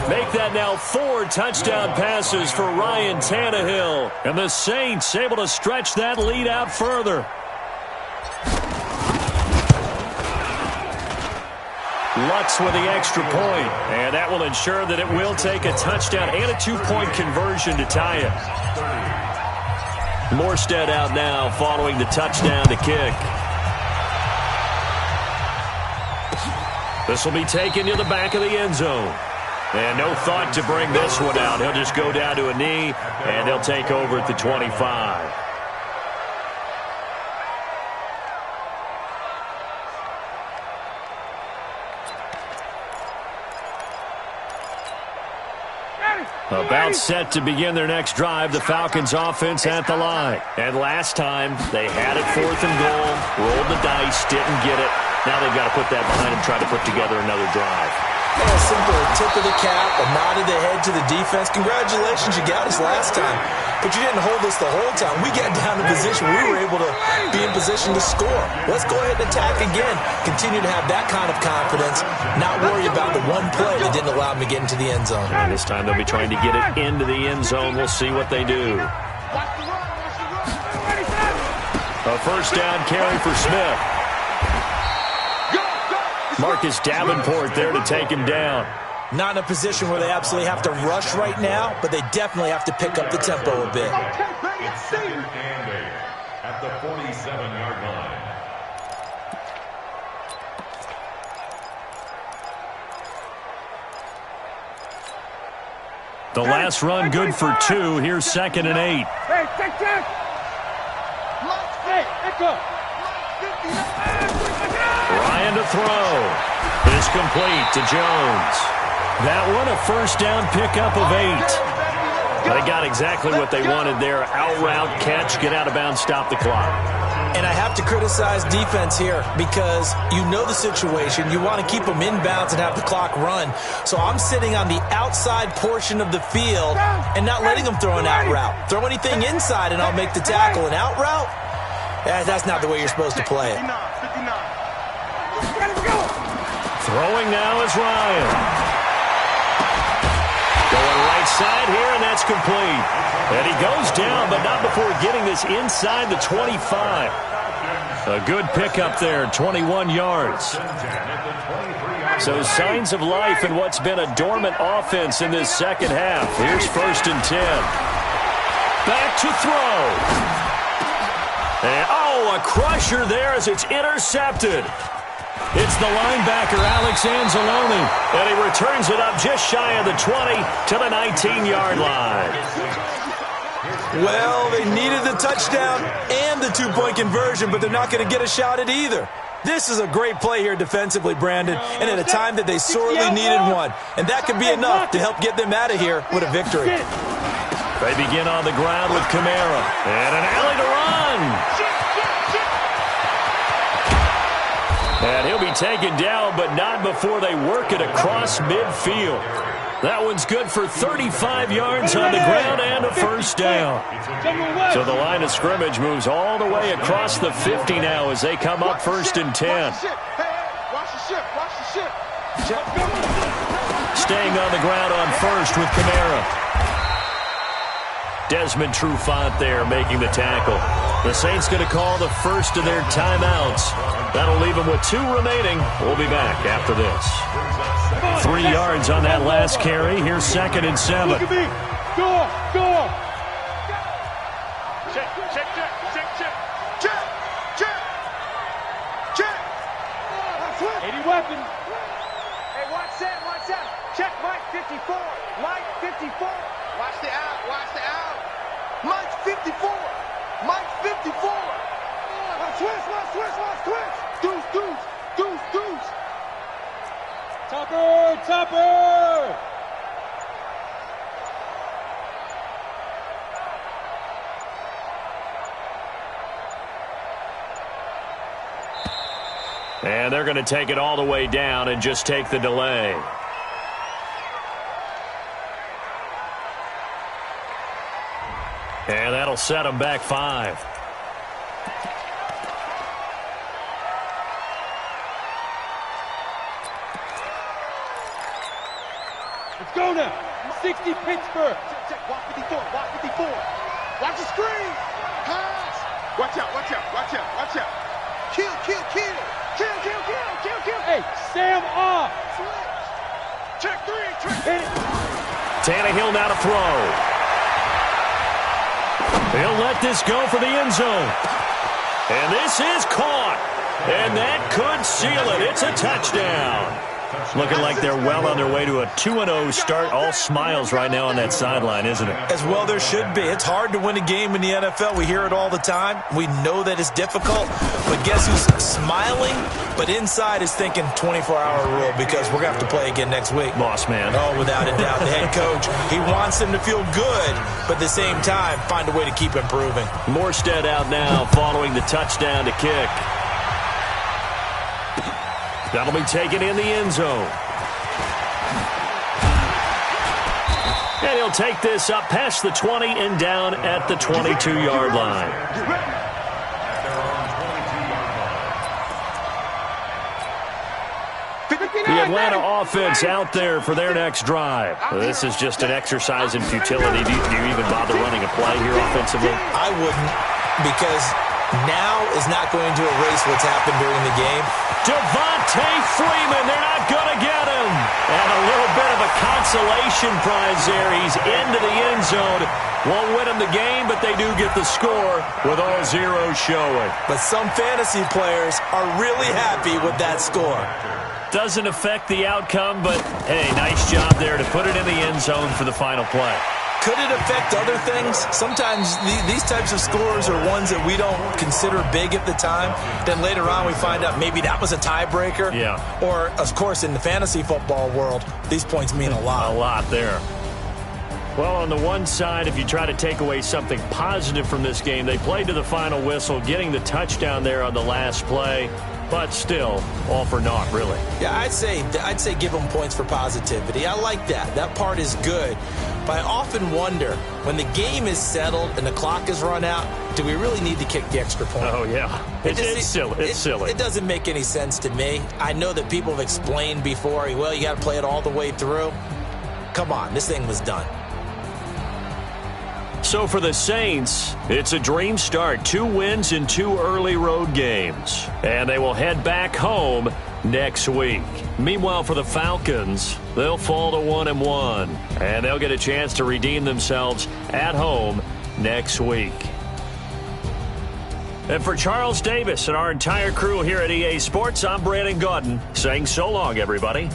Speaker 2: Make that now 4 touchdown passes for Ryan Tannehill. And the Saints able to stretch that lead out further. Lutz with the extra point. And that will ensure that it will take a touchdown and a 2-point conversion to tie it. Morstead out now following the touchdown to kick. This will be taken to the back of the end zone. And no thought to bring this one out. He'll just go down to a knee, and he'll take over at the 25. About set to begin their next drive, the Falcons offense at the line. And last time, they had it 4th and goal, rolled the dice, didn't get it. Now they've got to put that behind them, try to put together another drive.
Speaker 4: Yeah, simple, a tip of the cap, a nod of the head to the defense. Congratulations, you got us last time. But you didn't hold us the whole time. We got down to position. We were able to be in position to score. Let's go ahead and attack again. Continue to have that kind of confidence. Not worry about the one play that didn't allow them to get into the end zone.
Speaker 2: And this time they'll be trying to get it into the end zone. We'll see what they do. A 1st down carry for Smith. Marcus Davenport there to take him down.
Speaker 4: Not in a position where they absolutely have to rush right now, but they definitely have to pick up the tempo a bit.
Speaker 3: It's 2nd and 8 at the 47-yard line.
Speaker 2: The last run good for 2. Here's 2nd and 8.
Speaker 5: Hey, check. Hey, echo.
Speaker 2: Ryan to throw. It's complete to Jones. That one a 1st down pickup of 8. They got exactly what they wanted there. Out route, catch, get out of bounds, stop the clock.
Speaker 4: And I have to criticize defense here because you know the situation. You want to keep them in bounds and have the clock run. So I'm sitting on the outside portion of the field and not letting them throw an out route. Throw anything inside and I'll make the tackle. An out route? That's not the way you're supposed to play it.
Speaker 2: Throwing now is Ryan. Going right side here, and that's complete. And he goes down, but not before getting this inside the 25. A good pickup there, 21 yards. So signs of life in what's been a dormant offense in this second half. Here's 1st and 10. Back to throw. And, a crusher there as it's intercepted. It's the linebacker, Alex Anzalone, and he returns it up just shy of the 20 to the 19-yard line.
Speaker 4: Well, they needed the touchdown and the two-point conversion, but they're not going to get a shot at either. This is a great play here defensively, Brandon, and at a time that they sorely needed one. And that could be enough to help get them out of here with a victory.
Speaker 2: They begin on the ground with Kamara. And an alley to run. And he'll be taken down, but not before they work it across midfield. That one's good for 35 yards on the ground and a first down. So the line of scrimmage moves all the way across the 50 now as they come up 1st and 10. Staying on the ground on 1st with Kamara. Desmond Trufant there making the tackle. The Saints going to call the first of their timeouts. That'll leave them with 2 remaining. We'll be back after this. 3 yards on that last carry. Here's 2nd and 7.
Speaker 5: Look at me. Go.
Speaker 6: Check.
Speaker 5: 80 weapons.
Speaker 6: Hey, watch that. Check Mike 54. Mike 54. Watch the out. Mike 54. Mike 54. Watch Deuce.
Speaker 5: Topper.
Speaker 2: And they're going to take it all the way down and just take the delay. And that'll set them back 5.
Speaker 5: Let's go now. 60 Pittsburgh.
Speaker 6: Check. Watch 54. Watch the screen. Pass. Watch out. Kill.
Speaker 5: Hey, Sam off.
Speaker 6: Check 3.
Speaker 5: Hit it.
Speaker 2: Tannehill now to throw. He'll let this go for the end zone. And this is caught. And that could seal it. It's a touchdown. Looking like they're well on their way to a 2-0 start. All smiles right now on that sideline, isn't it?
Speaker 4: As well there should be. It's hard to win a game in the NFL. We hear it all the time. We know that it's difficult. But guess who's smiling? But inside is thinking 24-hour rule because we're going to have to play again next week.
Speaker 2: Boss man.
Speaker 4: Oh, without a doubt. The head coach, he wants them to feel good, but at the same time, find a way to keep improving.
Speaker 2: Morstead out now following the touchdown to kick. That'll be taken in the end zone. And he'll take this up past the 20 and down at the 22-yard line. The Atlanta offense out there for their next drive. This is just an exercise in futility. Do you even bother running a play here offensively?
Speaker 4: I wouldn't, because now is not going to erase what's happened during the game.
Speaker 2: Devontae Freeman, they're not going to get him. And a little bit of a consolation prize there. He's into the end zone. Won't win them the game, but they do get the score with all zeros showing.
Speaker 4: But some fantasy players are really happy with that score.
Speaker 2: Doesn't affect the outcome, but, hey, nice job there to put it in the end zone for the final play.
Speaker 4: Could it affect other things? Sometimes these types of scores are ones that we don't consider big at the time. Then later on we find out maybe that was a tiebreaker.
Speaker 2: Yeah.
Speaker 4: Or, of course, in the fantasy football world, these points mean a lot.
Speaker 2: A lot there. Well, on the one side, if you try to take away something positive from this game, they played to the final whistle, getting the touchdown there on the last play. But still, all for naught, really.
Speaker 4: Yeah, I'd say give them points for positivity. I like that. That part is good. But I often wonder, when the game is settled and the clock is run out, do we really need to kick the extra point?
Speaker 2: Oh, yeah. It's silly. It's silly.
Speaker 4: It doesn't make any sense to me. I know that people have explained before, well, you got to play it all the way through. Come on, this thing was done.
Speaker 2: So for the Saints, it's a dream start. 2 wins in 2 early road games. And they will head back home next week. Meanwhile, for the Falcons, they'll fall to 1-1. And they'll get a chance to redeem themselves at home next week. And for Charles Davis and our entire crew here at EA Sports, I'm Brandon Gaudin saying so long, everybody.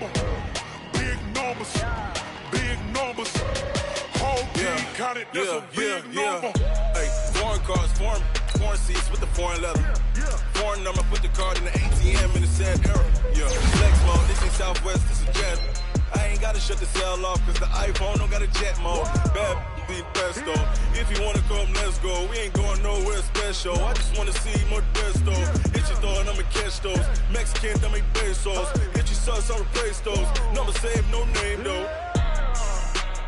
Speaker 7: number. Big numbers. Big numbers. Whole team counted, that's a big number.
Speaker 8: Hey, foreign cars, foreign seats with the foreign leather. Foreign number, put the card in the ATM in the sad era. Yeah, flex mode, this ain't Southwest, this is jet. I ain't gotta shut the cell off, cause the iPhone don't got a jet mode. Bad be best though. If you wanna come, let's go. We ain't going nowhere special. I just wanna see more desto. Hit your door and I'ma catch those. Mexican, that make pesos. Hit your sus, I'll replace those. Number saved, no name though.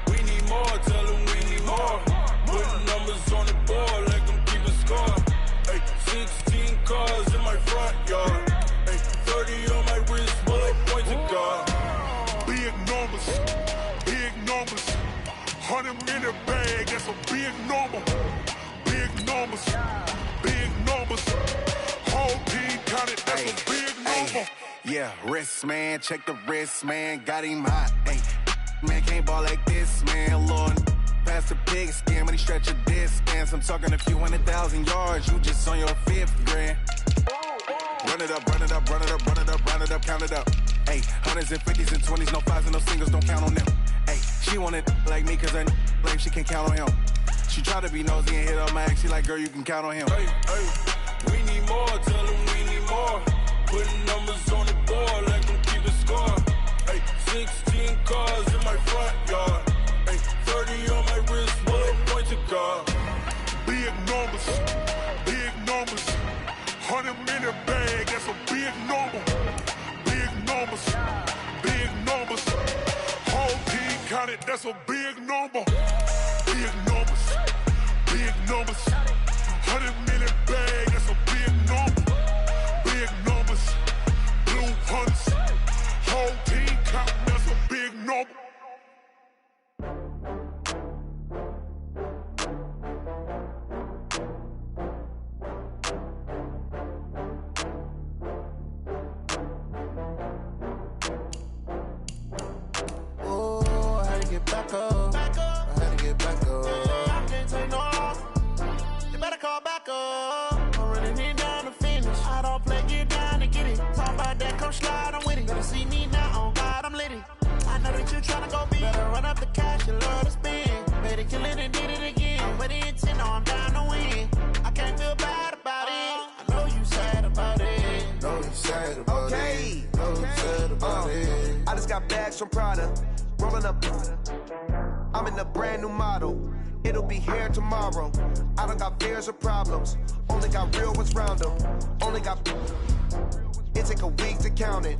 Speaker 8: We need more, tell them we need more. Putting numbers on the board like I'm keeping score. Hey, 16 cars in my front yard. Hey, 30 on my wrist, bullet points of God.
Speaker 7: Big numbers, big numbers. 100 in the bag, that's a big number. Big numbers, big numbers. Whole team counted, that's a big number.
Speaker 1: Yeah, wrist man, check the wrist man, got him hot. Ay, man can't ball like this, man. Lord, past the pig skin when he stretch a distance. I'm talking a few 100,000 yards, you just on your 5th grand. Run it up, run it up, run it up, run it up, run it up, count it up. Ay, 100s and 50s and 20s, no 5s and no singles, don't count on them. Ay, she want it like me cause I blame she can't count on him. She try to be nosy and hit up my ex, she like, girl, you can count on him.
Speaker 8: Hey, we need more, tell them we need more. Putting numbers on the board like I'm keeping score. Hey, 16 cars in my front yard. Hey, 30 on my wrist, bullet points of God.
Speaker 7: Big numbers, big numbers. 100 in the bag, that's a big number. Big numbers, big numbers. Whole team counted, that's a big number. Big numbers, big numbers. 100 in the bag, that's a big number. Big numbers, blue hunts. Whole team counting, that's a big number.
Speaker 1: Back up. I had to get back up. I can't take no loss. You better call back up. I'm running it down to finish. I don't play, get down to get it. Talk about that, come slide, I'm with it. Better see me now, on God, I'm lit it. I know that you tryna go big. Better run up the cash, you love to spend. Better kill it and did it again. I'm with the intent, no, I'm down to win. I can't feel bad about it. I know you sad about it.
Speaker 9: Know you sad about it. Know you sad about it.
Speaker 6: I just got bags from Prada. Rolling up, I'm in a brand new model. It'll be here tomorrow. I don't got fears or problems. Only got real ones round them. Only got. It take a week to count it.